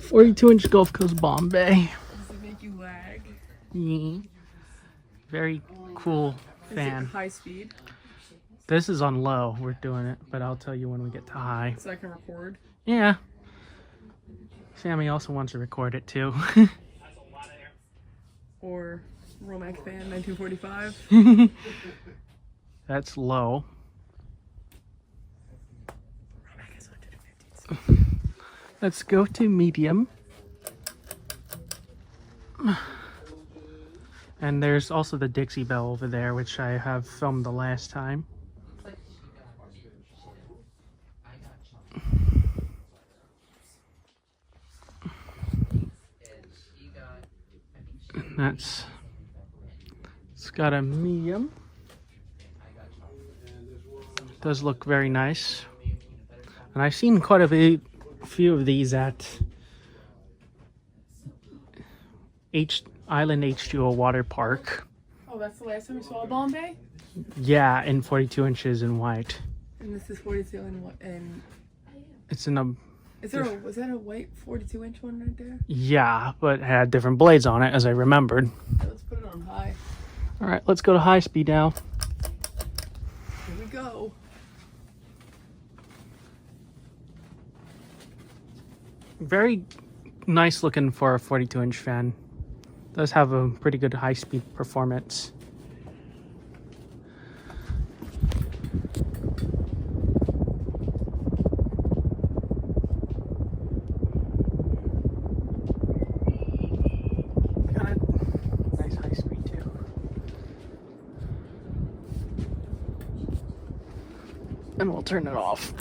42-inch Gulf Coast Bombay. Does it make you lag? Yeah. Very cool Is it fan. high speed This is on low. We're doing it, but I'll tell you when we get to high. so I can record? Yeah. Sammy also wants to record it too. Or Remake fan 1945? That's low. Remake is 150. Let's go to medium. And there's also the Dixie Bell over there, which I have filmed the last time. And it's got a medium. It does look very nice. And I've seen quite a few of these at Island H2O Water Park. Oh, that's the last time we saw Bombay? Yeah, in 42 inches in white. And this is 42 and what? And It's in a... was that a white 42-inch one right there? Yeah, but it had different blades on it, as I remembered. Yeah, let's put it on high. All right, let's go to high speed now. Here we go. Very nice looking for a 42-inch fan. Does have a pretty good high speed performance. Got a nice high speed too. And we'll turn it off.